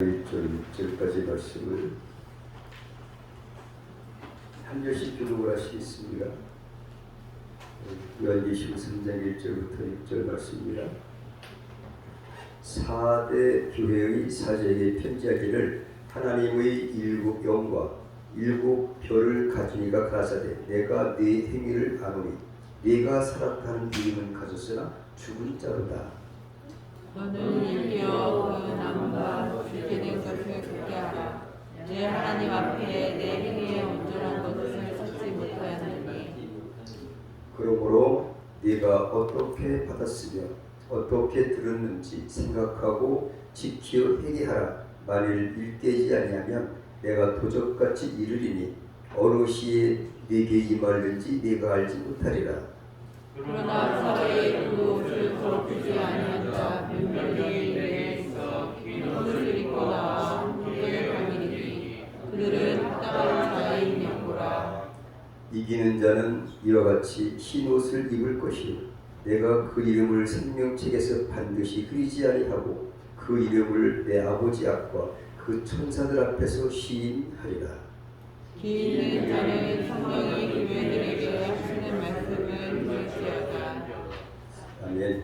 1절, 6절까지 말씀을 한 절씩 교독을 하시겠습니다. 요한계시록 3장 1절부터 6절 말씀입니다. 4대 교회의 사제에게 편지하기를 하나님의 일곱 영과 일곱 별을 가진 이가 가라사대 내가 네 행위를 아노니 네가 살았다는 이름은 가졌으나 죽은 자로다. 너는 일되어 그 나무가 죽게 된 것을 듣게 하라. 내 하나님 앞에 내 행위에 온전한 것을 찾지 못하였느니. 그러므로 네가 어떻게 받았으며 어떻게 들었는지 생각하고 지키어 회개하라. 만일 일깨지 아니하면 내가 도적같이 이르리니 어느 시에 네게 임하는지 네가 알지 못하리라. 그러나 사회의 그 옷을 더럽히지 아니한 자 몇몇이 내게 있어 긴 옷을 입고 나와 함께 가리니 그들은 합당한 자의 명고라. 이기는 자는 이와 같이 흰 옷을 입을 것이요 내가 그 이름을 생명책에서 반드시 흐리지 아니하고 그 이름을 내 아버지 앞과 그 천사들 앞에서 시인하리라. 기 있는 자는 성령이 교회들에게 하시는 말씀을 들을지어다. 아멘.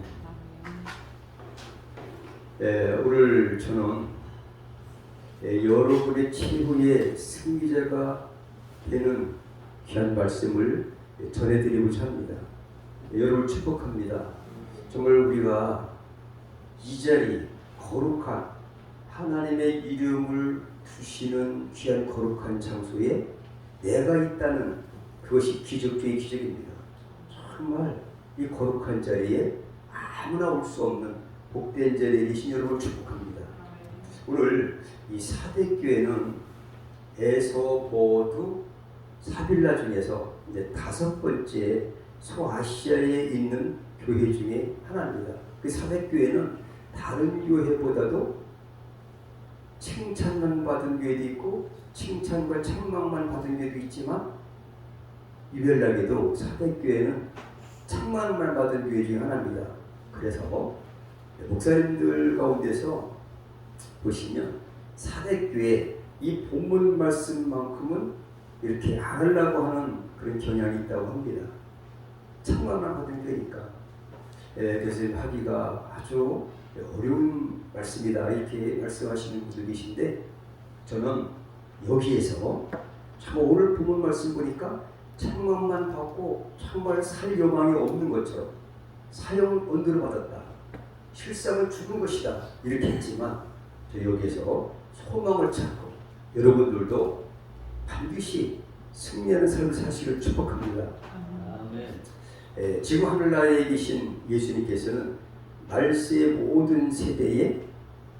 오늘 저는 여러분의 최후의 승리자가 되는 귀한 말씀을 전해드리고자 합니다. 여러분을 축복합니다. 정말 우리가 이 자리 거룩한 하나님의 이름을 두시는 귀한 거룩한 장소에 내가 있다는 그것이 기적 중의 기적입니다. 정말 이 거룩한 자리에 아무나 올 수 없는 복된 자리에 계신 여러분을 축복합니다. 오늘 이 사대교회는 에서보두 사빌라 중에서 이제 5번째 소아시아에 있는 교회 중에 하나입니다. 그 사대교회는 다른 교회보다도 칭찬만 받은 교회도 있고 칭찬과 책망만 받은 교회도 있지만 유별나게도 사대교회는 책망만 받은 교회 중에 하나입니다. 그래서 목사님들 가운데서 보시면 사대교회 이 본문 말씀만큼은 이렇게 안 하려고 하는 그런 경향이 있다고 합니다. 책망만 받은 교회니까. 그래서 하기가 아주 어려운 말씀이다 이렇게 말씀하시는 분들 계신데 저는 여기에서 참 오늘 본문 말씀 보니까 책망만 받고 정말 살 여망이 없는 것처럼 사형을 언도를 받았다. 실상은 죽은 것이다. 이렇게 했지만 저 여기에서 소망을 찾고 여러분들도 반드시 승리하는 삶을 사시기를 축복합니다. 지구 하늘나라에 계신 예수님께서는 말세의 모든 세대의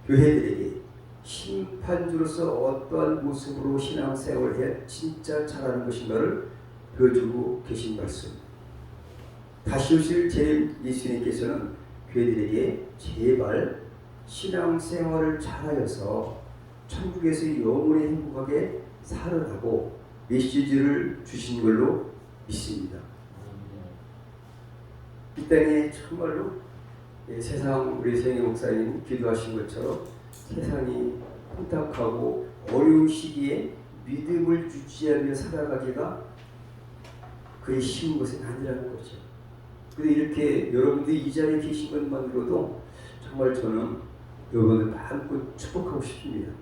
교회들에게 심판주로서 어떠한 모습으로 신앙생활을 해야 진짜 잘하는 것인가를 보여주고 계신 말씀. 다시 오실 제 예수님께서는 교회들에게 제발 신앙생활을 잘하여서 천국에서 영원히 행복하게 살아가고 메시지를 주신 걸로 믿습니다. 이 땅에 정말로 세상 우리 세영의 목사님 기도하신 것처럼 세상이 혼탁하고 어려운 시기에 믿음을 유지하며 살아가기가 그리 쉬운 것은 아니라는 거죠. 그런데 이렇게 여러분들이 이 자리에 계신 것만으로도 정말 저는 여러분들 마음껏 축복하고 싶습니다.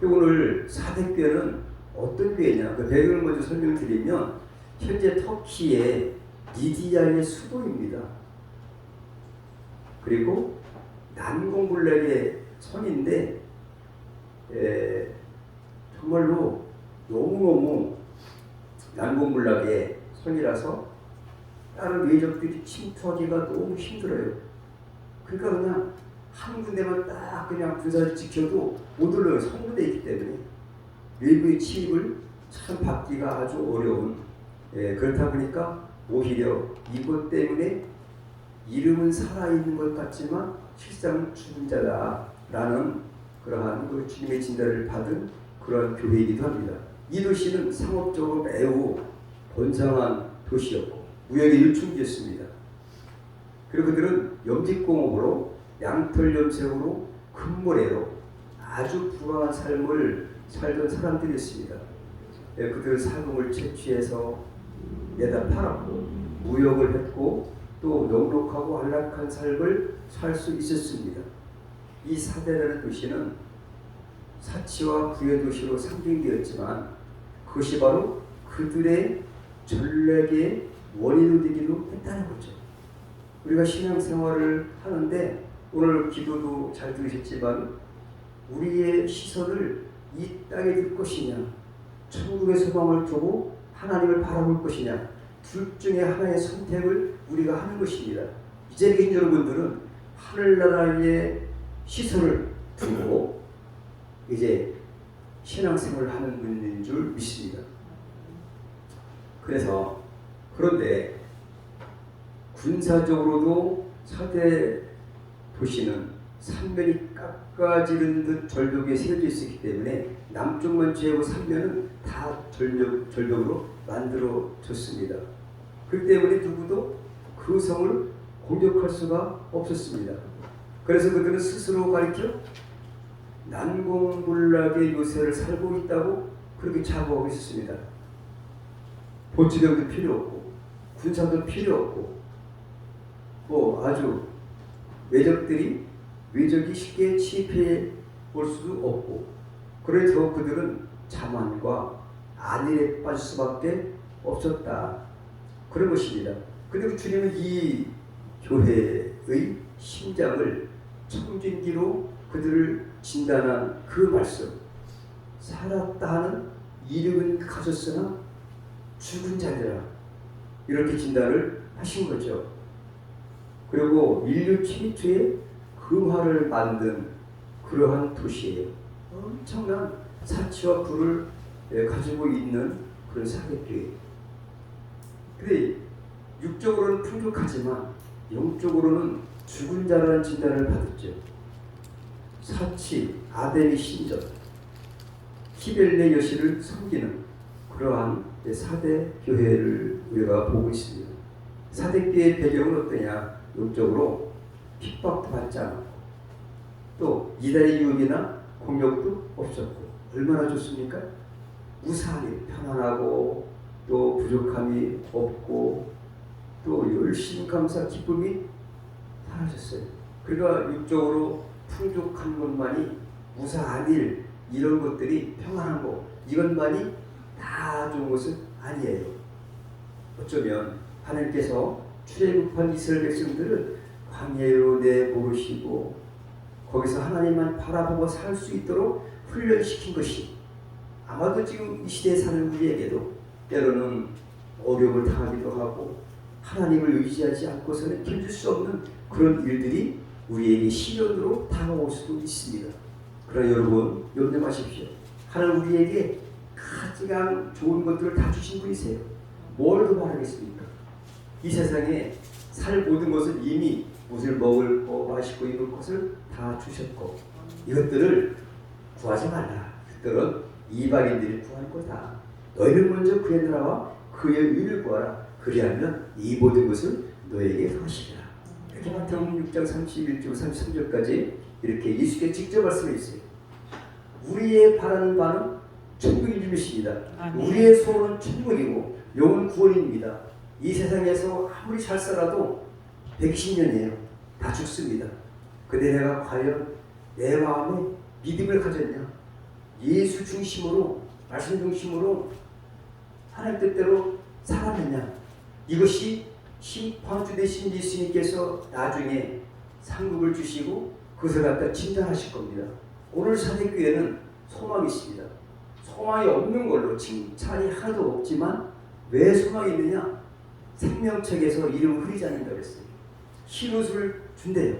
오늘 사대교회는 어떤 교회냐? 그 배경을 먼저 설명드리면 현재 터키의 리디아의 수도입니다. 그리고 난공불락의 선인데 정말로 너무너무 난공불락의 선이라서 다른 외적들이 침투하기가 너무 힘들어요. 그러니까 그냥 한 군데만 딱 그냥 군사를 지켜도 못 올라요. 성군에 있기 때문에 외부의 침입을 참 받기가 아주 어려운 그렇다 보니까 오히려 이것 때문에 이름은 살아있는 것 같지만 실상은 죽은 자다라는 그러한 그 주님의 진단을 받은 그러한 교회이기도 합니다. 이 도시는 상업적으로 매우 번성한 도시였고 무역의 일중지였습니다. 그리고 그들은 염직공업으로 양털 염색으로 금모래로 아주 부강한 삶을 살던 사람들이었습니다. 그들 사금을 채취해서 내다 팔았고 무역을 했고 또 넉넉하고 안락한 삶을 살 수 있었습니다. 이 사대라는 도시는 사치와 부의 도시로 상징되었지만 그것이 바로 그들의 전략의 원인이 되기도 했다는 거죠. 우리가 신앙생활을 하는데 오늘 기도도 잘 들으셨지만 우리의 시선을 이 땅에 둘 것이냐 천국의 소망을 두고 하나님을 바라볼 것이냐 둘 중에 하나의 선택을 우리가 하는 것입니다. 이제 계신 여러분들은 하늘나라의 시선을 두고 이제 신앙생활을 하는 분인 줄 믿습니다. 그런데 군사적으로도 사대 도시는 삼면이 깎아지른 듯 절벽에 세워져 있었기 때문에 남쪽만 제외하고 삼면은 다 절벽으로 만들어졌습니다. 그렇기 때문에 누구도 그 성을 공격할 수가 없었습니다. 그래서 그들은 스스로 가리켜 난공불락의 요새를 살고 있다고 그렇게 자부하고 있었습니다. 보치병도 필요 없고 군사도 필요 없고 아주 외적이 쉽게 침입해 올 수도 없고 그래서 그들은 자만과 안일에 빠질 수밖에 없었다. 그런 것입니다. 그리고 주님은 이 교회의 심장을 청진기로 그들을 진단한 그 말씀, 살았다 하는 이름은 가졌으나 죽은 자들아, 이렇게 진단을 하신 거죠. 그리고 인류 최초의 금화를 만든 그러한 도시예요. 엄청난 사치와 부를 가지고 있는 그런 사대교회. 근데 육적으로는 풍족하지만 영적으로는 죽은 자라는 진단을 받았죠. 사치, 아델의 신전, 키벨네 여신을 섬기는 그러한 사대 교회를 우리가 보고 있습니다. 사대 교회의 배경은 어떠냐? 영적으로 핍박도 받지 않았고 또 이단의 유혹이나 공격도 없었고 얼마나 좋습니까? 무사하게 편안하고 또 부족함이 없고 또 열심 감사 기쁨이 사라졌어요. 그러니까 육적으로 풍족한 것만이 무사한 일 이런 것들이 평안한 것 이것만이 다 좋은 것은 아니에요. 어쩌면 하나님께서 출애굽한 이스라엘 백성들을 광야로 내모르시고 거기서 하나님만 바라보고 살 수 있도록 훈련시킨 것이 아마도 지금 이 시대에 사는 우리에게도 때로는 어려움을 당하기도 하고 하나님을 의지하지 않고서는 견딜 수 없는 그런 일들이 우리에게 시련으로 다가올 수도 있습니다. 그러나 여러분 염려 마십시오. 하나님 우리에게 가장 좋은 것들을 다 주신 분이세요. 뭘 더 바라겠습니까? 이 세상에 살 모든 것을 이미 무엇을 먹을 거 마시고 입을 것을 다 주셨고 이것들을 구하지 말라. 그들은 이방인들이 구할 거다. 너희는 먼저 그의 나라와 그의 의를 구하라. 그리하면 이 모든 것을 너에게 하시리라. 이렇게 마태복음 6장 31절 33절까지 이렇게 예수께서 직접 말씀해 주세요. 우리의 바라는 바는 천국인 줄 믿습니다. 우리의 소원은 천국이고 영은 구원입니다. 이 세상에서 아무리 잘 살아도 120년이에요. 다 죽습니다. 근데 내가 과연 내 마음에 믿음을 가졌냐? 예수 중심으로 말씀 중심으로 하나님 뜻대로 살았느냐? 이것이 심판주 되신 예수님께서 나중에 상급을 주시고 그것을 갖다 진단하실 겁니다. 오늘 사대교회는 소망이 있습니다. 소망이 없는 걸로 칭찬이 하나도 없지만 왜 소망이 있느냐? 생명책에서 이름을 흐리지 않는다고 했어요. 흰옷을 준대요.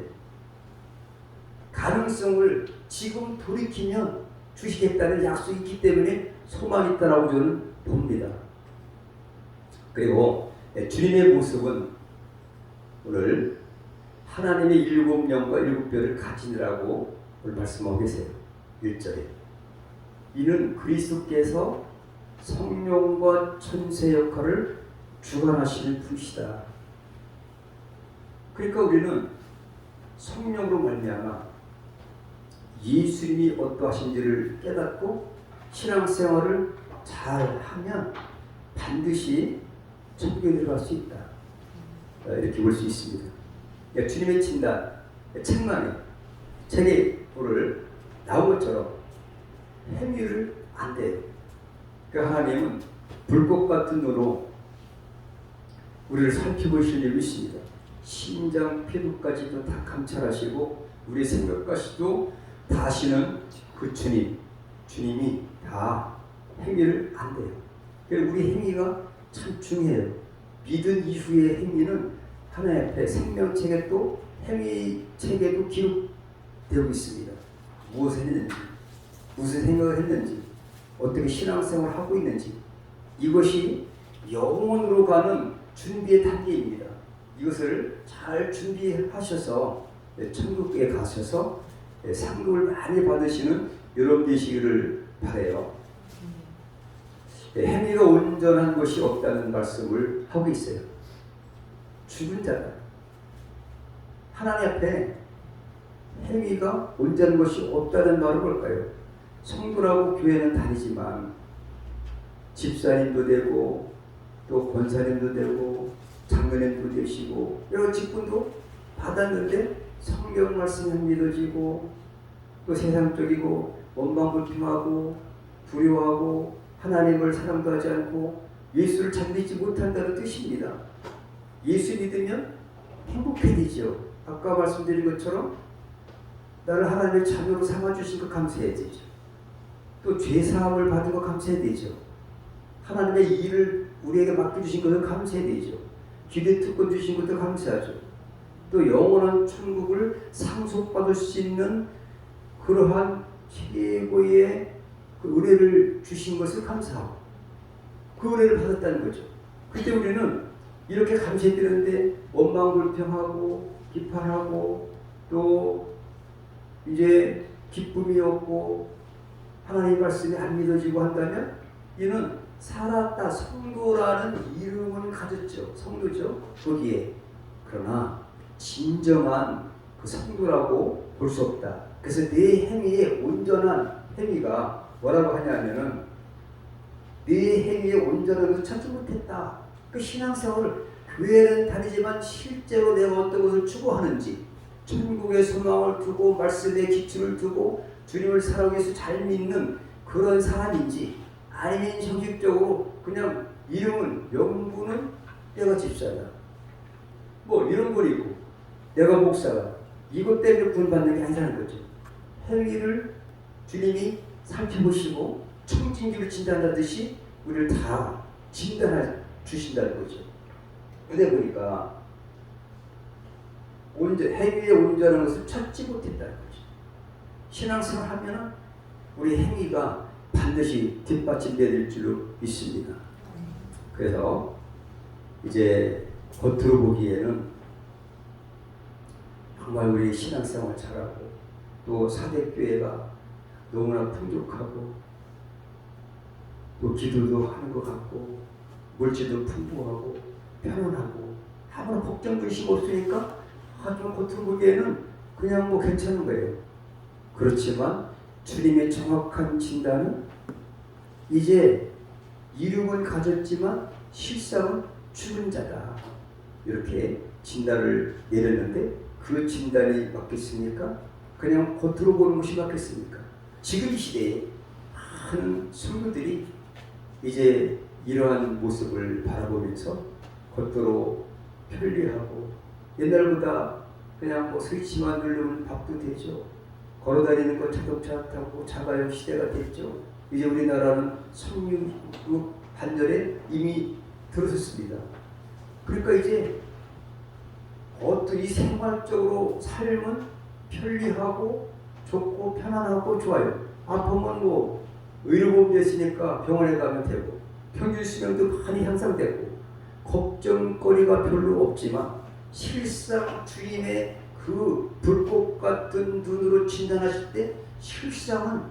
가능성을 지금 돌이키면 주시겠다는 약속이 있기 때문에 소망이 있다라고 저는 봅니다. 그리고 주님의 모습은 오늘 하나님의 7영과 7뼈를 가지느라고 오늘 말씀하고 계세요. 1절에 이는 그리스도께서 성령과 천세 역할을 주관하시는 분이시다. 그러니까 우리는 성령으로 말미암아 예수님이 어떠하신지를 깨닫고 신앙생활을 잘 하면 반드시 천국에 들어갈 수 있다. 이렇게 볼 수 있습니다. 주님의 진단, 책망에 책에 불을 나온 것처럼 행위를 안 돼요. 그 하나님은 불꽃 같은 눈으로 우리를 살펴보실 일이 있습니다. 심장 피부까지도 다 감찰하시고 우리 생각까지도 다 아시는 그 주님이 다 행위를 안 돼요. 그래서 우리 행위가 참 중요해요. 믿은 이후의 행위는 하나님 앞에 생명책에 또 행위책에도 기록되고 있습니다. 무엇을 했는지, 무슨 생각을 했는지, 어떻게 신앙생활을 하고 있는지, 이것이 영원으로 가는 준비의 단계입니다. 이것을 잘 준비하셔서 천국에 가셔서 상급을 많이 받으시는 여러분 되시기를 바라요. 행위가 온전한 것이 없다는 말씀을 하고 있어요. 죽은 자다. 하나님 앞에 행위가 온전한 것이 없다는 말은 뭘까요? 성도라고 교회는 다니지만 집사님도 되고 또 권사님도 되고 장로님도 되시고 여러 직분도 받았는데 성경 말씀이 믿어지고 또 세상적이고 원망불평하고 두려워하고 하나님을 사랑도 하지 않고 예수를 잘 믿지 못한다는 뜻입니다. 예수 믿으면 행복해지죠. 아까 말씀드린 것처럼 나를 하나님의 자녀로 삼아주신 거 감사해야 되죠. 또 죄사함을 받은 거 감사해야 되죠. 하나님의 일을 우리에게 맡겨주신 것을 감사해야 되죠. 기대 특권 주신 것도 감사하죠. 또 영원한 천국을 상속받을 수 있는 그러한 최고의 그 은혜를 주신 것을 감사하고 그 은혜를 받았다는 거죠. 그때 우리는 이렇게 감사드리는데 원망불평하고 비판하고 또 이제 기쁨이 없고 하나님의 말씀이 안 믿어지고 한다면 이는 살았다 성도라는 이름은 가졌죠. 성도죠. 거기에. 그러나 진정한 그 성도라고 볼 수 없다. 그래서 내 행위의 온전한 행위가 뭐라고 하냐면은 내 행위의 온전한 것을 찾지 못했다. 그 신앙생활을 교회는 다니지만 실제로 내가 어떤 것을 추구하는지 천국의 소망을 두고 말씀의 기초를 두고 주님을 살아가기 위해서 잘 믿는 그런 사람인지 아니면 형식적으로 그냥 이름은 명분은 내가 집사다 뭐 이런 거리고 내가 목사다 이것 때문에 구원받는 게 아니라는 거죠. 행위를 주님이 살펴보시고 청진기를 진단하듯이 우리를 다 진단해 주신다는 거죠. 근데 보니까 행위의 온전한 것을 찾지 못했다는 거죠. 신앙생활 하면 우리 행위가 반드시 뒷받침될 줄로 믿습니다. 그래서 이제 겉으로 보기에는 정말 우리 신앙생활 잘하고 또 사대교회가 너무나 풍족하고 또 기도도 하는 것 같고 물질도 풍부하고 편안하고 아무런 걱정 근심 없으니까 좀 겉으로 보기에는 그냥 뭐 괜찮은 거예요. 그렇지만 주님의 정확한 진단은 이제 이름은 가졌지만 실상은 죽은 자다. 이렇게 진단을 내렸는데 그 진단이 맞겠습니까? 그냥 겉으로 보는 것이 맞겠습니까? 지금 이 시대에 많은 성도들이 이제 이러한 모습을 바라보면서 겉으로 편리하고 옛날보다 그냥 뭐 스위치만 누르면 밥도 되죠. 걸어다니는 거 자동차 타고 자가용 시대가 됐죠. 이제 우리나라는 성육국 반열에 이미 들어섰습니다. 그러니까 이제 어떤 이 생활적으로 삶은 편리하고 좋고 편안하고 좋아요. 아프면 뭐 의료보험 됐으니까 병원에 가면 되고 평균 수명도 많이 향상되고 걱정거리가 별로 없지만 실상 주님의 그 불꽃 같은 눈으로 진단하실 때 실상은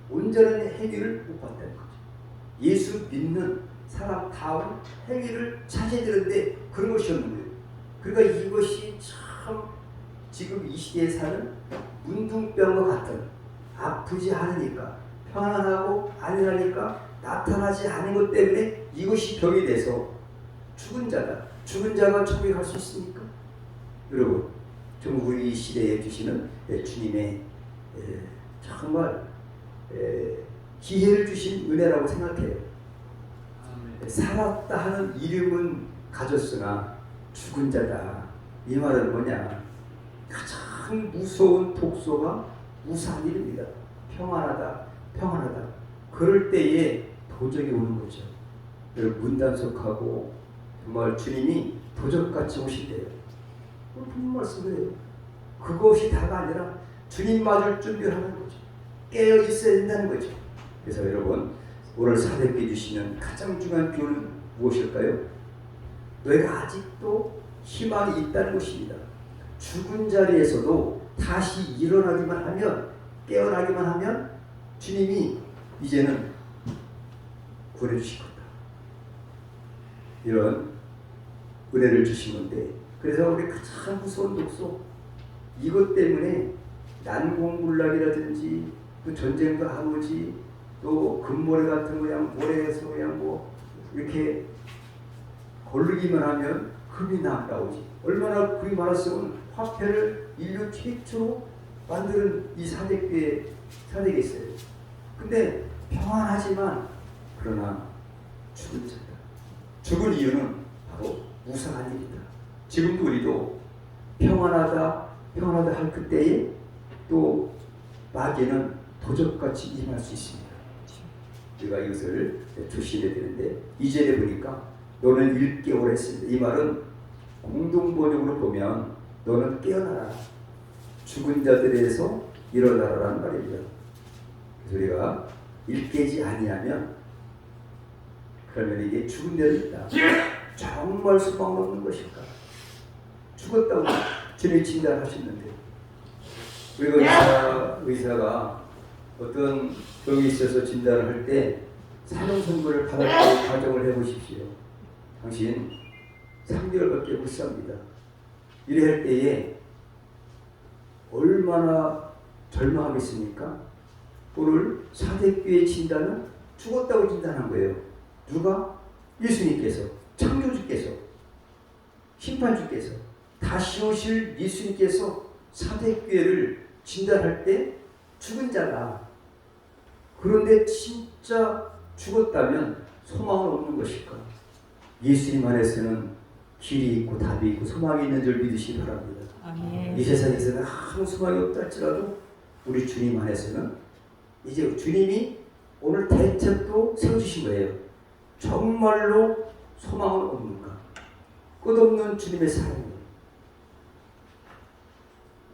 온전한 행위를 못 봤다는 거죠. 예수 믿는 사람다운 행위를 찾아야 되는데 그런 것이 없는 거예요. 그러니까 이것이 참 지금 이 시대에 사는 문둥병과 같은 아프지 않으니까, 평안하고 안일하니까 나타나지 않은 것 때문에 이것이 병이 돼서 죽은 자다. 죽은 자가 천국에 갈 수 있습니까? 여러분, 좀 우리 시대에 주시는 주님의 정말 기회를 주신 은혜라고 생각해요. 살았다 하는 이름은 가졌으나 죽은 자다. 이 말은 뭐냐? 가장 무서운 독소가 무사한 일입니다. 평안하다, 평안하다. 그럴 때에 도적이 오는 거죠. 문단속하고 정말 주님이 도적같이 오신대요. 무슨 말씀이에요? 그것이 다가 아니라 주님 맞을 준비를 하는 거죠. 깨어 있어야 된다는 거죠. 그래서 여러분, 오늘 사대께 주시는 가장 중요한 교훈은 무엇일까요? 너희가 아직도 희망이 있다는 것입니다. 죽은 자리에서도 다시 일어나기만 하면, 깨어나기만 하면 주님이 이제는 구원해 주실 거다. 이런 은혜를 주신 건데, 그래서 우리 가장 무서운 독소, 이것 때문에 난공불락이라든지 또 전쟁과 항우지, 또 금모래 같은 거 그냥 모래에서 그냥 뭐 이렇게 걸르기만 하면 금이 나오지. 얼마나 금이 많았으면 화폐를 인류 최초로 만드는 이 사대교에 있어요. 근데 평안하지만 그러나 죽은 자다. 죽은 이유는 바로 무상한 일이다. 지금도 우리도 평안하다 할 그때에 또 마귀는 도적같이 임할 수 있습니다. 우리가 이것을 조심해야 되는데, 2절에 보니까 너는 일깨우라 했습니다. 이 말은 공동번역으로 보면 너는 깨어나라, 죽은 자들에서 일어나라라는 말입니다. 그래서 우리가 일깨지 아니하면 그러면 이게 죽은 데도 있다. 정말 소망 없는 것일까? 죽었다고 주님이 진단하셨는데, 우리가 의사가 어떤 병이 있어서 진단을 할 때 사형 선고를 받았다고 가정을 해보십시오. 당신 3개월밖에 못 삽니다. 이래 할 때에 얼마나 절망하겠습니까? 오늘 사대교의 진단은 죽었다고 진단한 거예요. 누가? 예수님께서, 창조주께서, 심판주께서, 다시 오실 예수님께서 사대교회를 진단할 때 죽은 자다. 그런데 진짜 죽었다면 소망은 없는 것일까? 예수님 안에서는 길이 있고 답이 있고 소망이 있는 줄 믿으시기 바랍니다. 아멘. 이 세상에서는 아무 소망이 없다 할지라도 우리 주님 안에서는 이제 주님이 오늘 대책도 세워주신 거예요. 정말로 소망은 없는가? 끝없는 주님의 사랑이에요.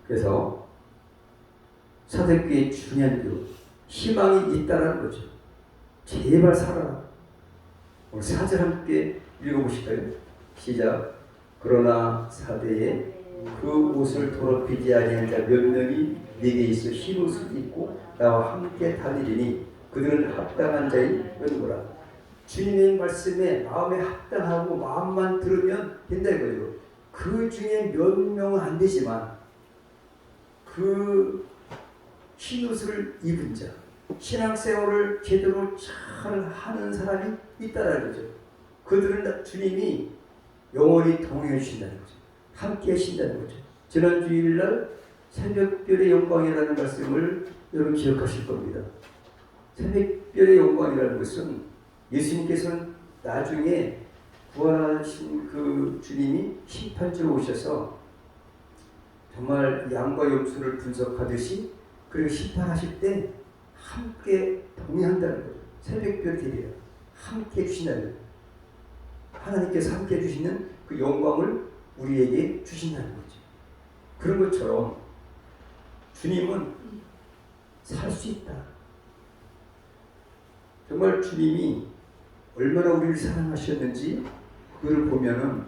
그래서 사대교회의 중요한 교, 희망이 있다라는 거죠. 제발 살아라. 오늘 4절 함께 읽어보실까요? 시작. 그러나 사대에 그 옷을 더럽히지 아니한 자 몇 명이 네게 있어 흰 옷을 입고 나와 함께 다니리니 그들은 합당한 자의 은고라. 주님의 말씀에 마음에 합당하고 마음만 들으면 된다 이거예요. 그 중에 몇 명은 안 되지만 그 흰 옷을 입은 자, 신앙생활을 제대로 잘 하는 사람이 있다라는 거죠. 그들은 주님이 영원히 동행해 주신다는 거죠. 함께 하신다는 거죠. 지난 주일날 새벽별의 영광이라는 말씀을 여러분 기억하실 겁니다. 새벽별의 영광이라는 것은 예수님께서는 나중에 부활하신 그 주님이 심판주로 오셔서 정말 양과 염소를 분석하듯이 그리고 심판하실 때 함께 동의한다는 거죠. 새벽별들이에요. 함께 해주신다는 거죠. 하나님께서 함께 해주시는 그 영광을 우리에게 주신다는 거죠. 그런 것처럼 주님은 살 수 있다. 정말 주님이 얼마나 우리를 사랑하셨는지 그걸 보면은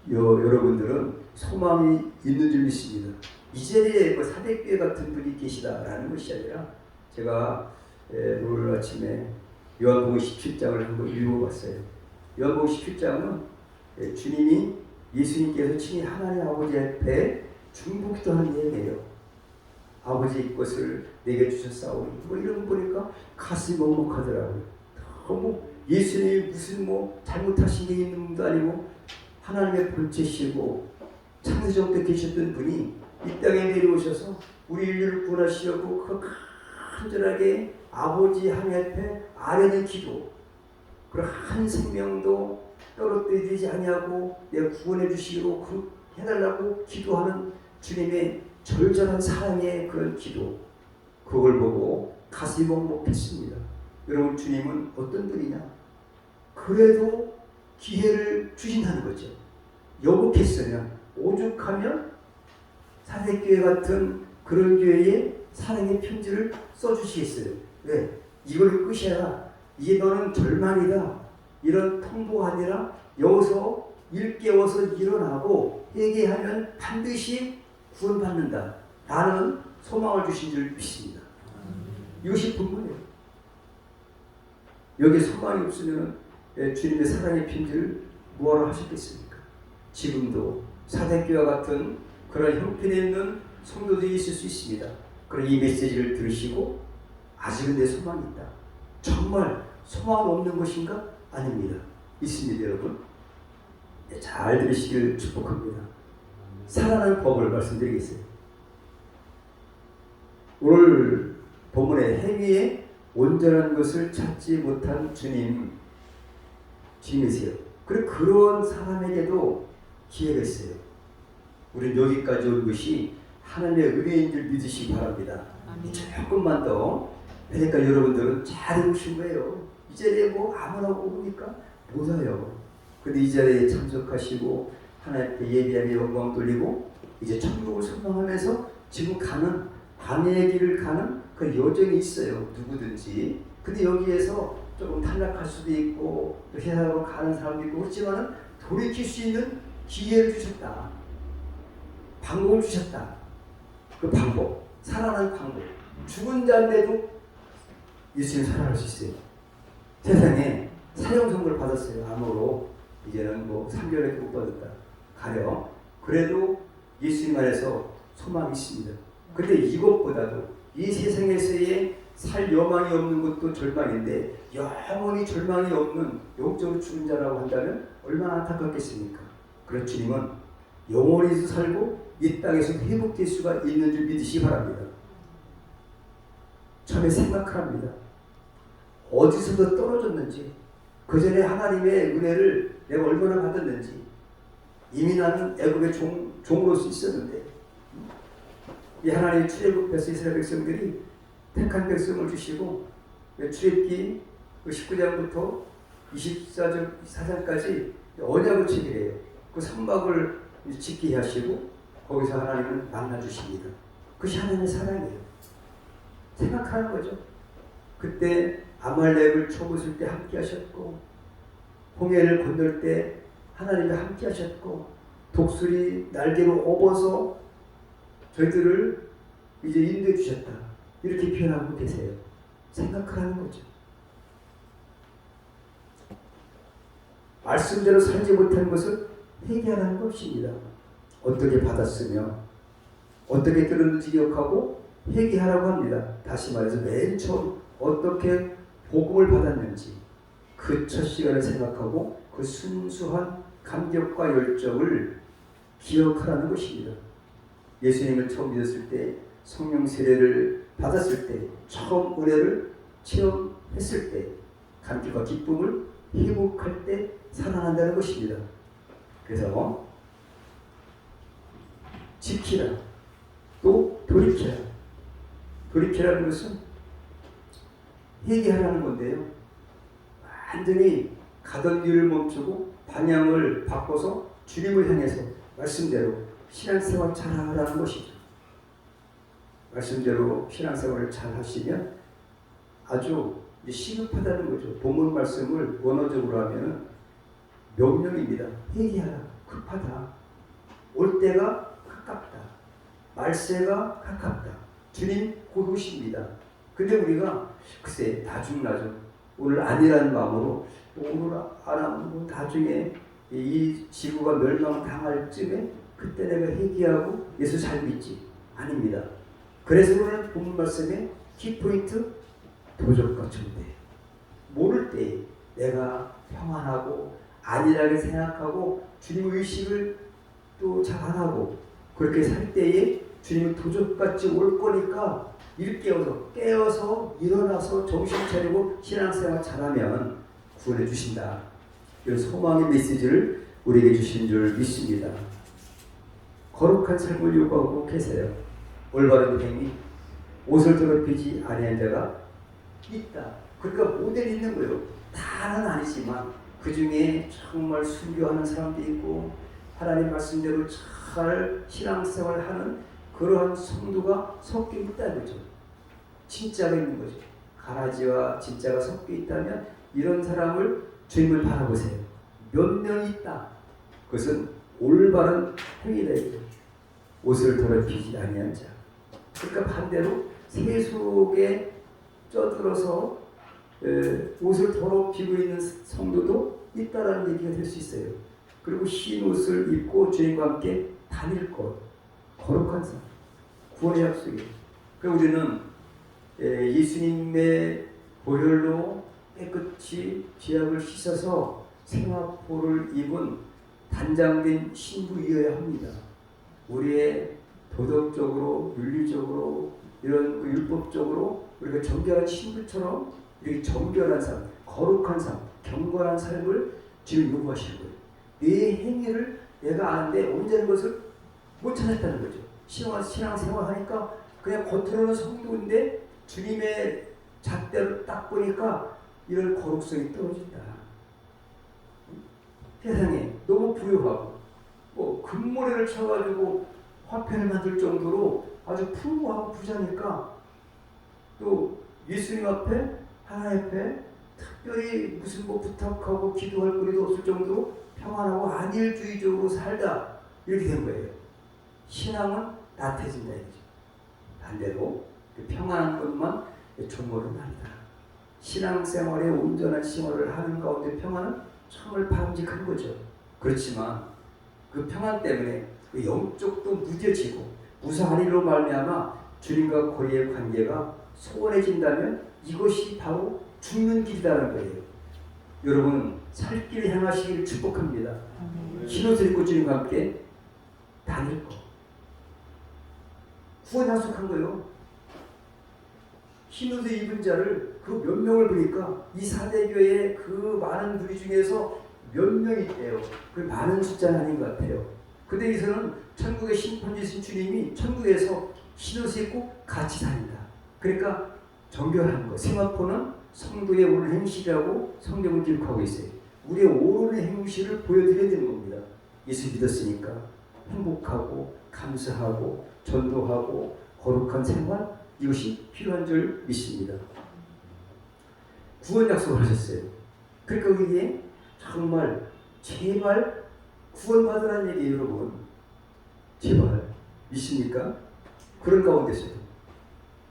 여러분들은 소망이 있는 줄 믿습니다. 이 자리에 뭐 사대교회 같은 분이 계시다라는 것이 아니라 제가 오늘 아침에 요한복음 17장을 한번 읽어봤어요. 요한복음 17장은 주님이 예수님께서 친히 하나님 아버지 앞에 중보기도하는 내용이에요. 아버지의 것을 내게 주셨사오니 뭐 이런 거 보니까 가슴이 먹먹하더라고요. 너무 예수님이 무슨 뭐 잘못하신 게 있는 분도 아니고 하나님의 본체시고 창세전 때 계셨던 분이 이 땅에 내려오셔서 우리 인류를 구원하시려고 그 간절하게 아버지 하나님 앞에 아뢰는 기도, 그리고 한 생명도 떨어뜨리지 아니하고 내가 구원해 주시기로 해달라고 기도하는 주님의 절절한 사랑의 그런 기도, 그걸 보고 가슴이 먹먹했습니다. 여러분, 주님은 어떤 분이냐? 그래도 기회를 주신다는 거죠. 여복했으면, 오죽하면 사대교회 같은 그런 교회에 사랑의 편지를 써주시겠어요. 왜? 이걸 끝이야. 이게 너는 절망이다. 이런 통보가 아니라 여기서 일깨워서 일어나고 회개하면 반드시 구원받는다 라는 소망을 주신 줄 믿습니다. 이것이 본문이에요. 여기 소망이 없으면 주님의 사랑의 편지를 뭐하러 하셨겠습니까? 지금도 사대교회와 같은 그런 형편에 있는 성도들이 있을 수 있습니다. 그런 이 메시지를 들으시고 아직은 내 소망이 있다. 정말 소망 없는 것인가? 아닙니다. 있습니다, 여러분. 잘 들으시길 축복합니다. 살아나는 법을 말씀드리겠어요. 오늘 본문의 행위에 온전한 것을 찾지 못한 주님이세요. 그리고 그런 사람에게도 기회가 있어요. 우리는 여기까지 온 것이 하나님의 은혜인 줄 믿으시기 바랍니다. 조금만 더. 그러니까 여러분들은 잘 오신 거예요. 이 자리에 뭐 아무나 오니까 못 와요. 근데 이 자리에 참석하시고 하나님께 예배하며 영광 돌리고 이제 천국을 소망하면서 지금 가는 광야의 길을 가는 그 여정이 있어요. 누구든지. 근데 여기에서 조금 탈락할 수도 있고 또 세상으로 가는 사람도 있고 그렇지만 돌이킬 수 있는 기회를 주셨다. 방법을 주셨다. 그 방법, 살아나는 방법. 죽은 자인데도 예수님 살아날 수 있어요. 세상에 사형 선고를 받았어요. 암으로. 이제는 뭐 3개월에 못 받았다. 가려. 그래도 예수님 안에서 소망이 있습니다. 근데 이것보다도 이 세상에서의 살 여망이 없는 것도 절망인데 영원히 절망이 없는 영적으로 죽은 자라고 한다면 얼마나 안타깝겠습니까? 그런 주님은 영원히 살고 이 땅에서 회복될 수가 있는 줄 믿으시기 바랍니다. 처음에 생각합니다. 어디서도 떨어졌는지, 그 전에 하나님의 은혜를 내가 얼마나 받았는지, 이미 나는 애굽의 종으로서 있었는데, 이 하나님의 출애굽해서 이스라엘 백성들이 택한 백성을 주시고, 출애굽기 19장부터 24장까지 언약을 체결해요. 그 선박을 지키게 하시고, 거기서 하나님은 만나주십니다. 그것이 하나님의 사랑이에요. 생각하는 거죠. 그때 아말렉을 쳐부술 때 함께 하셨고, 홍해를 건널 때 하나님과 함께 하셨고, 독수리 날개로 업어서 저희들을 이제 인도해 주셨다. 이렇게 표현하고 계세요. 생각하는 거죠. 말씀대로 살지 못한 것을 회개하라는 것입니다. 어떻게 받았으며 어떻게 들었는지 기억하고 회개하라고 합니다. 다시 말해서 맨 처음 어떻게 복음을 받았는지 그 첫 시간을 생각하고 그 순수한 감격과 열정을 기억하라는 것입니다. 예수님을 처음 믿었을 때, 성령 세례를 받았을 때, 처음 은혜를 체험했을 때 감격과 기쁨을 회복할 때 살아난다는 것입니다. 그래서 지키라, 또 돌이키라. 돌이키라는 것은 회개하라는 건데요. 완전히 가던 길을 멈추고 방향을 바꿔서 주님을 향해서 말씀대로 신앙생활 잘 하라는 것이죠. 말씀대로 신앙생활을 잘 하시면 아주 시급하다는 거죠. 본문 말씀을 원어적으로 하면 명령입니다. 회개하라. 급하다. 올 때가 가깝다. 말세가 가깝다. 주님 곧 오십니다. 근데 우리가 글쎄 나중 오늘 아니라는 마음으로 오늘 안 하면 뭐 나중에 이 지구가 멸망당할 쯤에 그때 내가 회개하고 예수 잘 믿지. 아닙니다. 그래서 오늘 본문 말씀의 키포인트 도적과 존대. 모를 때 내가 평안하고 안일하게 생각하고 주님 의식을 또 잘 안 하고 그렇게 살 때에 주님은 도적같이 올 거니까 일깨워서 깨어서 일어나서 정신 차리고 신앙생활 잘하면 구원해 주신다. 이런 소망의 메시지를 우리에게 주신 줄 믿습니다. 거룩한 삶을 요구하고 계세요. 올바른 행위, 옷을 더럽히지 아니한 자가 있다. 그러니까 모델이 있는 거예요. 다는 아니지만 그 중에 정말 순교하는 사람도 있고 하나님 말씀대로 잘 신앙생활을 하는 그러한 성도가 섞여 있다 거죠. 진짜가 있는 거죠. 가라지와 진짜가 섞여 있다면 이런 사람을 주님을 바라보세요. 몇 명 있다. 그것은 올바른 행위다 이거죠. 옷을 더럽히지 아니한 자. 그러니까 반대로 세속에 쪄들어서 옷을 더럽히고 있는 성도도 있다라는 얘기가 될 수 있어요. 그리고 흰 옷을 입고 주님과 함께 다닐 것, 거룩한 삶, 구원의 약속이에요. 그러니까 우리는 예수님의 보혈로 깨끗이 죄악을 씻어서 생화포를 입은 단장된 신부이어야 합니다. 우리의 도덕적으로, 윤리적으로, 이런 율법적으로 우리가 정결한 신부처럼 이렇게 정결한 삶, 거룩한 삶, 경건한 삶을 지금 요구하시는 거예요. 내 행위를 내가 아는데 온전한 것을 못 찾았다는 거죠. 신앙생활 하니까 그냥 겉으로는 성도인데 주님의 잣대로 딱 보니까 이런 거룩성이 떨어진다. 세상에 너무 부유하고 뭐 금모래를 쳐가지고 화폐를 만들 정도로 아주 풍부하고 부자니까 또 예수님 앞에 하나님 앞에 특별히 무슨 뭐 부탁하고 기도할 거리도 없을 정도로 평안하고 안일주의적으로 살다 이렇게 된 거예요. 신앙은 나태해진다 이거죠. 반대로 그 평안한 것만 종모는 아니다. 신앙생활에 온전한 생활을 하는 가운데 평안은 정말 바람직한 거죠. 그렇지만 그 평안 때문에 그 영적도 무뎌지고 무사한일로 말미암아 주님과 거리의 관계가 소원해진다면 이것이 바로 죽는 길이라는 거예요. 여러분 살 길을 향하시기를 축복합니다. 흰 옷을 입고 주님과 함께 다닐 거. 구원 약속한 거예요. 흰 옷을 입은 자를 그 몇 명을 보니까 이 사대교회의 그 많은 무리 중에서 몇 명이 있대요. 그 많은 숫자는 아닌 것 같아요. 근데 여기서는 천국의 심판주신 주님이 천국에서 흰 옷을 입고 같이 다닌다. 그러니까 정결한 거. 세마포는 성도의 옳은 행실이라고 성경은 기록하고 있어요. 우리의 옳은 행실을 보여드려야 되는 겁니다. 예수 믿었으니까 행복하고 감사하고 전도하고 거룩한 생활 이것이 필요한 줄 믿습니다. 구원 약속을 하셨어요. 그러니까 우리에게 정말 제발 구원받으라는 얘기예요. 여러분 제발 믿습니까? 그런 가운데서도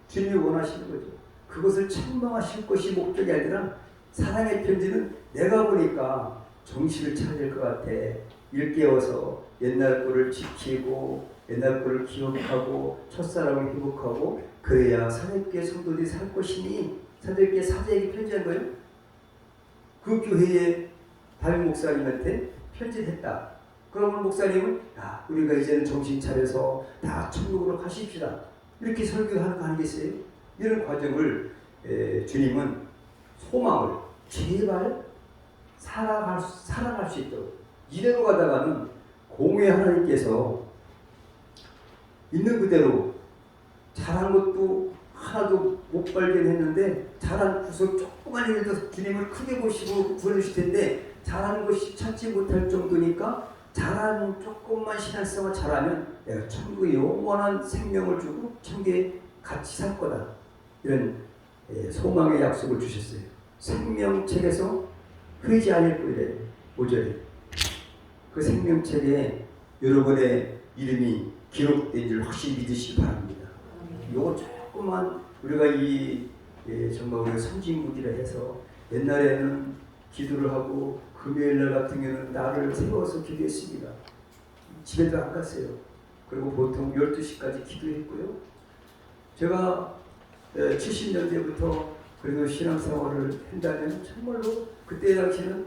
주님이 원하시는 거죠. 그것을 책망하실 것이 목적이 아니라 사랑의 편지는 내가 보니까 정신을 차릴 것 같아. 일깨워서 옛날 거를 지키고 옛날 거를 기억하고 첫사랑을 회복하고 그래야 사대교회 성도들이 살 것이니 사대교회 사제에게 편지한 거예요. 그 교회의 담임 목사님한테 편지를 했다. 그러면 목사님은 우리가 이제는 정신 차려서 다 천국으로 가십시다. 이렇게 설교하는 거 아니겠어요? 이런 과정을 주님은 소망을 제발 살아갈 수 있도록 이대로 가다가는 공의 하나님께서 있는 그대로 잘한 것도 하나도 못 발견했는데 잘한 구석 조그만 일도 주님을 크게 보시고 구원해 주실 텐데 잘하는 것이 찾지 못할 정도니까 잘한 조금만 신앙생활 잘하면 내가 천국에 영원한 생명을 주고 천국에 같이 살 거다. 이런 소망의 약속을 주셨어요. 생명책에서 흐리지 않을 거래 5절에 그 생명책에 여러분의 이름이 기록된 줄 확실히 믿으시기 바랍니다. 요거 조금만 우리가 정말 우리가 선진국이라 해서 옛날에는 기도를 하고 금요일날 같은 경우는 나를 세워서 기도했습니다. 집에도 안 갔어요. 그리고 보통 12시까지 기도했고요. 제가 70년대부터 그래도 신앙생활을 한다면 정말로 그때 당시는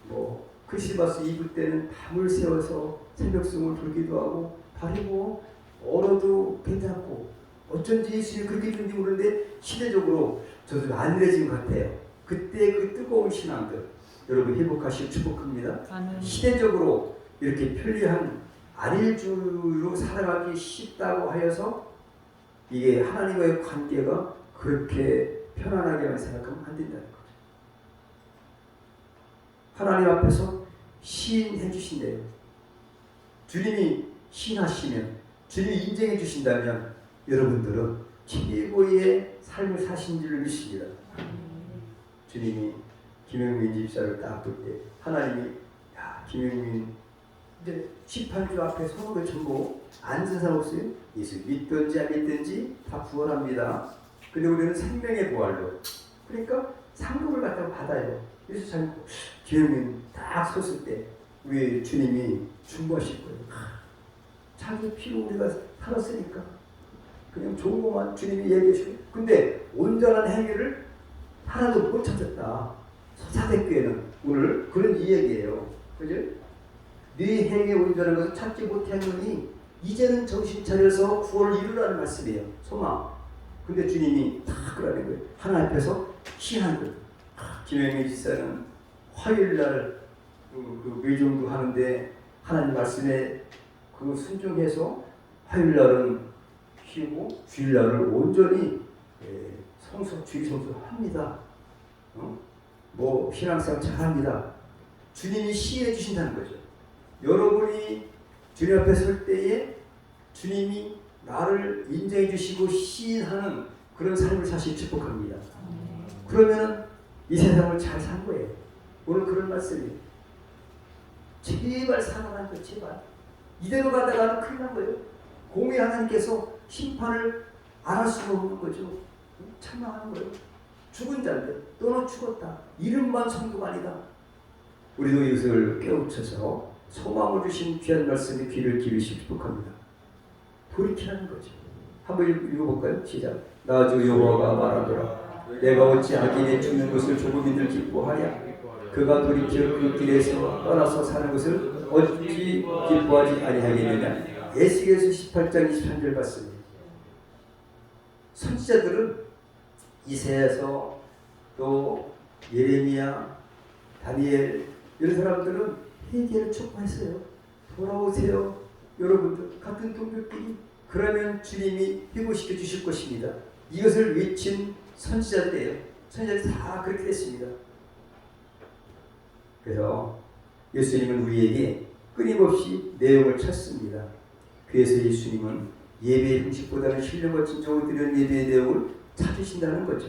뭐 크리스마스 이브 때는 밤을 새워서 새벽송을 불기도 하고 바리고 얼어도 괜찮고 어쩐지 예수님이 그렇게 했는지 모르는데 시대적으로 저도 안일해진 것 같아요. 그때 그 뜨거운 신앙들 여러분 회복하시고 축복합니다. 시대적으로 이렇게 편리한 안일주의로 살아가기 쉽다고 하여서 이게 하나님과의 관계가 그렇게 편안하게만 생각하면 안 된다는 거죠. 하나님 앞에서 시인해 주신대요. 주님이 시인하시면 주님이 인정해 주신다면 여러분들은 최고의 삶을 사신 줄을 믿습니다. 주님이 김영민 집사를 딱 볼 때 하나님이 야 김영민 이제 심판주 앞에 손으로 전부 앉은 사람 없어요? 예수 믿든지 안 믿든지 다 구원합니다. 근데 우리는 생명의 부활로 그러니까 상급을 갖다가 받아요. 그래서 참 김영민 딱 섰을 때 우리 주님이 충고하실 거예요. 자기 피로 우리가 살았으니까 그냥 좋은 것만 주님이 얘기해 주고 근데 온전한 행위를 하나도 못 찾았다. 사대교회는 오늘 그런 이야기예요. 그죠? 네 행위 온전한 것을 찾지 못했느니 이제는 정신 차려서 구원을 이루라는 말씀이에요. 소망. 근데 주님이 다 그러는 거예요. 하나님 앞에서 시한 거예요. 김영민 집사는 화요일날 그 외종도 하는데 하나님 말씀에 그 순종해서 화요일날은 쉬고 주일날을 온전히 주일 성수합니다. 뭐 신앙생활 잘합니다. 주님이 시해 주신다는 거죠. 여러분이 주님 앞에 설 때에 주님이 나를 인정해 주시고 시인하는 그런 삶을 사실 축복합니다. 그러면 이 세상을 잘 산 거예요. 오늘 그런 말씀이에요. 제발 살아난 거 제발. 이대로 가다가는 큰일 난 거예요. 공의 하나님께서 심판을 안 할 수가 없는 거죠. 참나하는 거예요. 죽은 자인데 너는 죽었다. 이름만 성도가 아니다. 우리도 이것을 깨우쳐서 소망을 주신 귀한 말씀에 귀를 기울이시기 축복합니다. 돌이키라는 거죠. 한번 읽어볼까요? 시작. 나 주 여호와가 말하노라. 내가 어찌 악인이 죽는 것을 조금이들 기뻐하랴. 그가 돌이켜 그 길에서 떠나서 사는 것을 어찌 기뻐하지 아니하겠느냐. 에스겔서 18장 23절 봤습니다. 선지자들은 이사야서 또 예레미야, 다니엘 이런 사람들은 회개를 촉구했어요. 돌아오세요. 여러분들 같은 동족끼리 그러면 주님이 회복시켜 주실 것입니다. 이것을 외친 선지자들이에요. 선지자들 다 그렇게 됐습니다. 그래서 예수님은 우리에게 끊임없이 내용을 찾습니다. 그래서 예수님은 예배의 형식보다는 신령과 진정을 드리는 예배의 내용을 찾으신다는 거죠.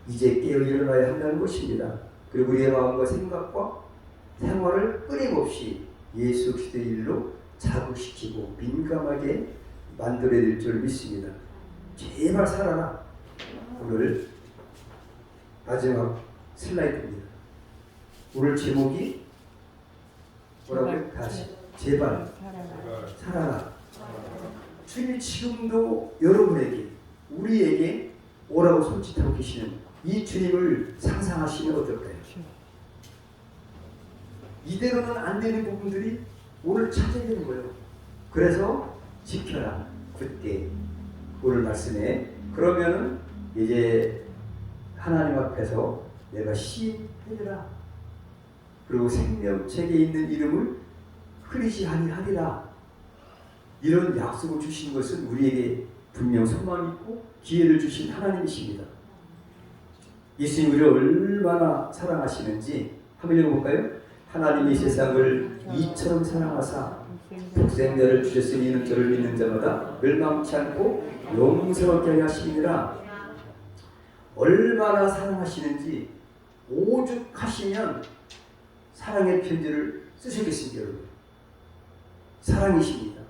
이제 깨어 일어나야 한다는 것입니다. 그리고 우리의 마음과 생각과 생활을 끊임없이 예수 그리스도의 일로 자극시키고 민감하게 만들어야 될 줄 믿습니다. 제발 살아라. 오늘 마지막 슬라이드입니다. 오늘 제목이 뭐라고요? 다시 제발 살아라. 주님이 지금도 여러분에게 우리에게 오라고 손짓하고 계시는 이 주님을 상상하시면 어떨까요? 이대로는 안 되는 부분들이 오늘 찾아야 되는 거예요. 그래서 지켜라. 굳게 오늘 말씀에 그러면은 이제 하나님 앞에서 내가 시인해라. 그리고 생명책에 있는 이름을 흐리지 아니하리라. 이런 약속을 주신 것은 우리에게 분명 소망이 있고 기회를 주신 하나님이십니다. 예수님 우리를 얼마나 사랑하시는지 한번 읽어볼까요? 하나님이 세상을 이처럼 사랑하사 독생자를 주셨으니 이는 저를 믿는 자마다 멸망치 않고 영생하게 하려 하심이니라. 얼마나 사랑하시는지 오죽하시면 사랑의 편지를 쓰시겠습니까? 여러분 사랑이십니다.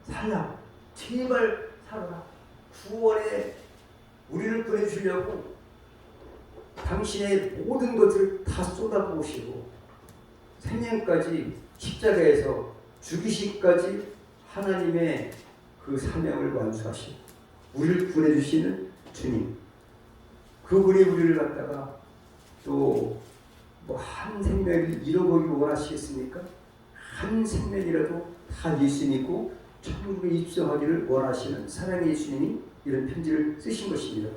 살라. 제발 살아라. 구원에 우리를 보내주려고 당신의 모든 것을 다 쏟아부으시고 생명까지 십자가에서 죽이시기까지 하나님의 그 사명을 완수하시고 우리를 구원해 주시는 주님, 그분이 우리를 갖다가 또 뭐 한 생명을 잃어버리기 원하시겠습니까? 한 생명이라도 다 예수 믿고 천국에 입성하기를 원하시는 사랑의 예수님이 이런 편지를 쓰신 것입니다.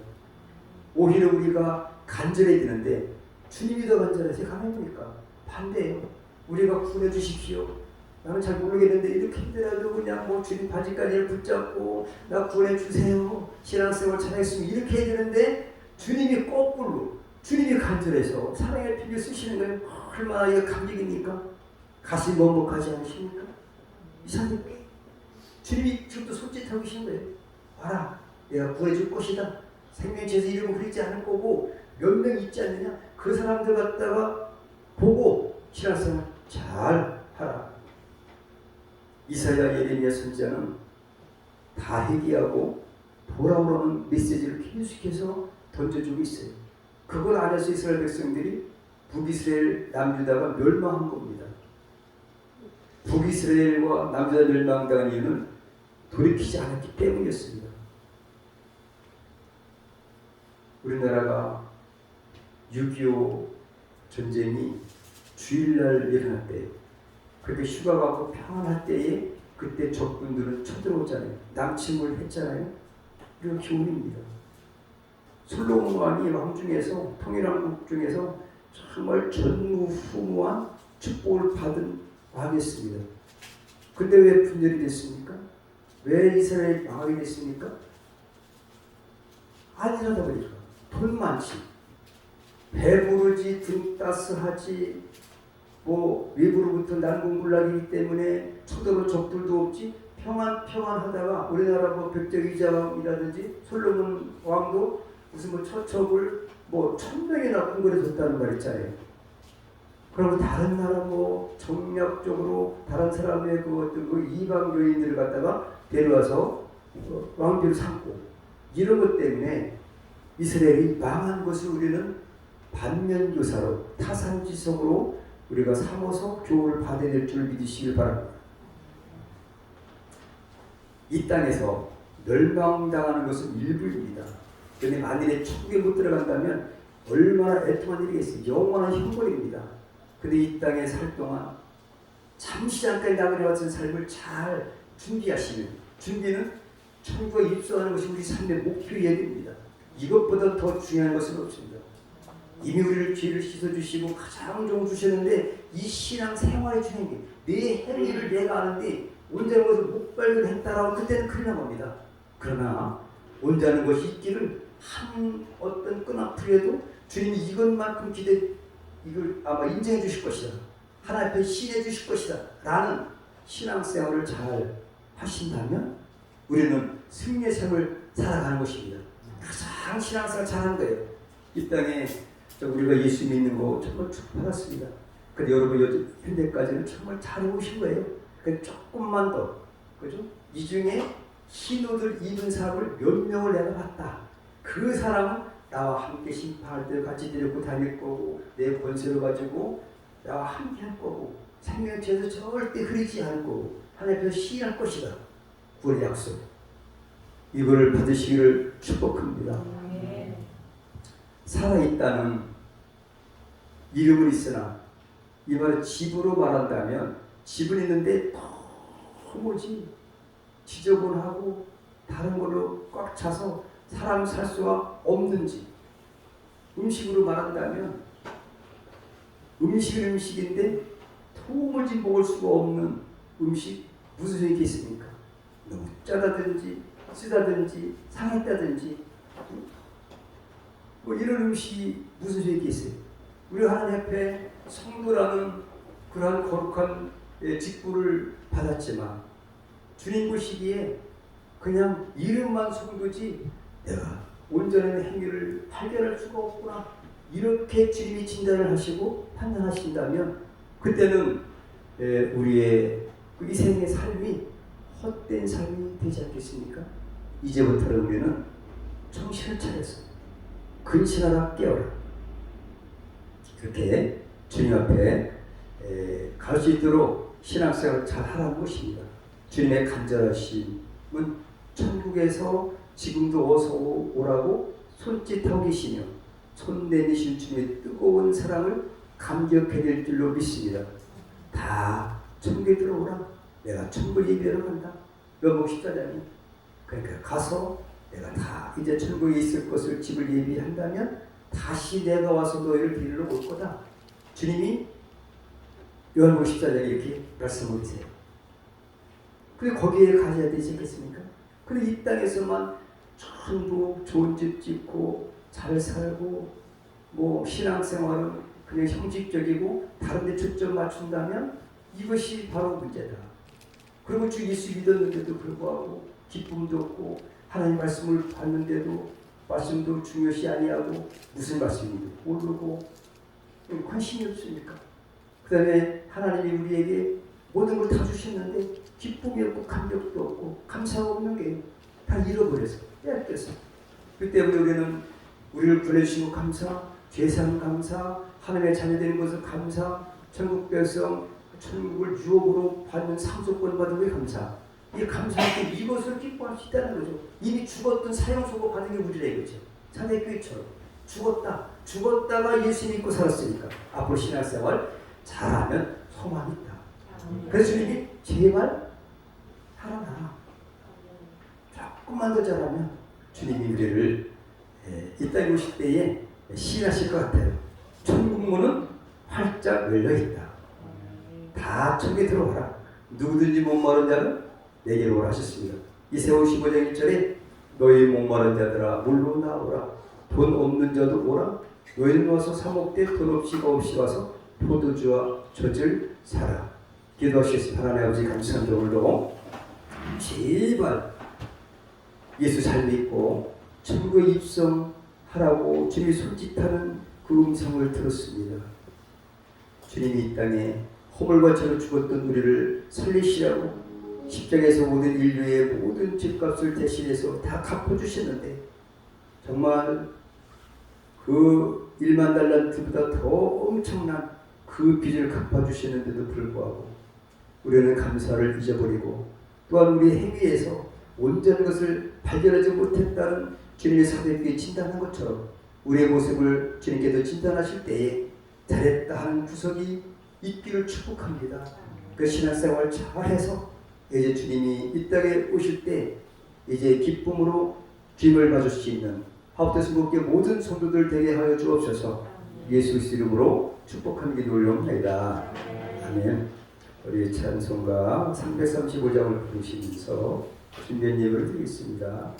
오히려 우리가 간절해지는데 주님이 더 간절하세요? 가능합니까? 반대예요. 우리가 구원해 주십시오. 나는 잘 모르겠는데 이렇게 힘들어도 그냥 뭐 주님 바지까지를 붙잡고 나 구원해 주세요. 신앙생활 잘했으면 이렇게 해야 되는데 주님이 거꾸로 주님이 간절해서 사랑의 편지를 쓰시는 거예요. 얼마나 이거 감격입니까? 가슴이 먹먹하지 않으십니까? 이상하게 주님이 지금도 손짓하고 계신 거예요. 와라, 내가 구해줄 것이다. 생명체에서 이름을 흐리지 않을 거고 몇 명 있지 않느냐? 그 사람들 갖다가 보고 신앙생활 잘 하라. 이사야, 예레미야 선지자는 다 회개하고 돌아오라는 메시지를 계속해서 던져주고 있어요. 그걸 안에서 이스라엘 백성들이 북이스라엘, 남유다가 멸망한 겁니다. 북이스라엘과 남유다 멸망당한 이유는 돌이키지 않았기 때문이었습니다. 우리나라가 6.25 전쟁이 주일날 일어날 때, 그렇게 휴가 가고 평안할 때에 그때 적군들은 쳐들어오잖아요. 남침을 했잖아요. 이런 교훈입니다. 솔로몬 왕이 왕 중에서, 통일왕국 중에서 정말 전무후무한 축복을 받은 왕이었습니다. 근데 왜 분열이 됐습니까? 왜 이스라엘이 망하게 됐습니까? 안일하다 보니까 돈 많지, 배부르지, 등 따스하지, 뭐 외부로부터 난공불락이기 때문에 쳐들어올 적들도 없지, 평안하다가 우리나라 뭐 백제의자왕이라든지 솔로몬 왕도 무슨 뭐 처첩을 뭐 1000명이나 궁궐에 뒀다는 말 있잖아요. 그리고 다른 나라 뭐 정략적으로 다른 사람의 그 어떤 그 이방 여인들을 갖다가 데려와서 왕비로 삼고 이런 것 때문에 이스라엘이 망한 것을 우리는 반면교사로 타산지석으로 우리가 삼어서 교훈을 받아야 될 줄 믿으시길 바랍니다. 이 땅에서 멸망당하는 것은 일부입니다. 그런데 만일에 천국에 못 들어간다면 얼마나 애통한 일이겠어요. 영원한 형벌입니다. 근데 이 땅에 살 동안 잠시 잠깐 나그네 같은 삶을 잘 준비하시면, 준비는 천국에 입성하는 것이 우리 삶의 목표여야 됩니다. 이것보다 더 중요한 것은 없습니다. 이미 우리를 죄를 씻어주시고 가장 좋은 주셨는데 이 신앙 생활이 중요한 게, 내 할 일을 내가 아는데 온전한 것을 못 발견했다라고 그때는 큰일 난 겁니다. 그러나 온전한 것이 있기를 한 어떤 끈앞으로도 주님이 이것만큼 이걸 아마 인정해 주실 것이다, 하나님 앞에 시인해 주실 것이다 라는 신앙생활을 잘 하신다면 우리는 승리의 삶을 살아가는 것입니다. 가장 신앙생활 잘하는 거예요. 이 땅에 우리가 예수 믿는 거 정말 축복받았습니다. 근데 여러분 현재까지는 정말 잘 오신 거예요. 그러니까 조금만 더, 그죠? 이 중에 신호들 입은 사람을 몇 명을 내가 봤다. 그 사람은 나와 함께 심판할 때 같이 데리고 다닐 거고, 내 권세를 가지고 나와 함께 할 거고, 생명체에서 절대 흐리지 않을 거고, 하나님 앞에서 시인할 것이다. 구원의 약속. 이거를 받으시기를 축복합니다. 살아있다는 이름은 있으나, 이 말을 집으로 말한다면 집은 있는데 도무지 지저분하고 다른 걸로 꽉 차서 사람 살 수가 없는 집. 음식으로 말한다면 음식은 음식인데 도무지 먹을 수가 없는 음식, 무슨 소용이 있겠습니까? 너무 짜다든지 쓰다든지 상했다든지 뭐 이런 음식이 무슨 소용이 있겠어요? 우리 하나님 앞에 성도라는 그러한 거룩한 직분을 받았지만 주님 보시기에 그냥 이름만 성도지 내가 온전한 행위를 발견할 수가 없구나, 이렇게 주님이 진단을 하시고 판단하신다면 그때는 우리의 그 이생의 삶이 헛된 삶이 되지 않겠습니까? 이제부터는 우리는 정신을 차려서 근신하라, 깨어라, 그렇게 주님 앞에 갈 수 있도록 신앙생활을 잘 하라는 것입니다. 주님의 간절하심은 천국에서 지금도 어서 오라고 손짓하고 계시며 손 내미신 주님의 뜨거운 사랑을 감격해낼 줄로 믿습니다. 다 천국에 들어오라. 내가 천국 예배하러 간다. 여보 십자장이. 그러니까 가서 내가 다 이제 천국에 있을 것을 집을 예비한다면 다시 내가 와서 너희를 데리러 올 거다. 주님이 요한복음 14장에 이렇게 말씀을 하세요. 근데 거기에 가셔야 되지 않겠습니까? 근데 이 땅에서만 전부 좋은 집 짓고 잘 살고 뭐 신앙생활은 그냥 형식적이고 다른 데 초점 맞춘다면 이것이 바로 문제다. 그리고 주 예수 믿었는데도 불구하고 기쁨도 없고 하나님 말씀을 받는데도 말씀도 중요시 아니하고 무슨 말씀인지 모르고 관심이 없으니까. 그 다음에 하나님이 우리에게 모든 걸 다 주셨는데 기쁨이 없고 감격도 없고 감사가 없는 게 다 잃어버려서 빼앗겨서. 그때 우리는 우리를 보내주시고 감사, 죄산 감사, 하나님의 자녀되는 것을 감사, 천국 백성 천국을 유업으로 받는 상속권 받은 게 감사. 이 감사할 때 이것을 기뻐할 수 있다는 거죠. 이미 죽었던 사형수고 받은 게 우리라 이거죠. 사대교회처럼 죽었다가 예수 믿고 살았으니까 앞으로 신앙생활 잘하면 소망이 있다. 그래서 주님이 제발 살아나. 조금만 더 잘하면 주님이 우리를 이 땅에 오실 때에 시인하실 것 같아요. 천국문은 활짝 열려있다. 다 천국에 들어와라. 누구든지 목마른 자는 내게로 오라 하셨습니다. 이세오 15장 1절에 너희 목마른 자들아 물로 나오라. 돈 없는 자도 오라. 너희는 와서 사 먹되 돈 없이 와서 포도주와 젖을 사라. 기도하시겠습니다. 하나님 아버지 감사합니다. 오늘도 제발 예수 잘 믿고 천국에 입성하라고 주님이 손짓하는 그 음성을 들었습니다. 주님이 이 땅에 허물과처럼 죽었던 우리를 살리시라고 십자가에서 모든 인류의 모든 집값을 대신해서 다 갚아주셨는데 정말 그 1만 달란트보다 더 엄청난 그 빚을 갚아주시는데도 불구하고 우리는 감사를 잊어버리고 또한 우리 행위에서 온전한 것을 발견하지 못했다는 주님의 사도에게 진단한 것처럼 우리의 모습을 주님께서 진단하실 때에 잘했다 하는 구석이 있기를 축복합니다. 그 신앙생활 잘해서 이제 주님이 이 땅에 오실 때 이제 기쁨으로 주님을 맞을 수 있는 하옵대수국의 모든 성도들 되게 하여 주옵소서. 예수 그리스도 이름으로 축복하는 기도 올려옵니다. 아멘. 우리 찬송가 335장을 부르시면서 준비한 예배를 드리겠습니다.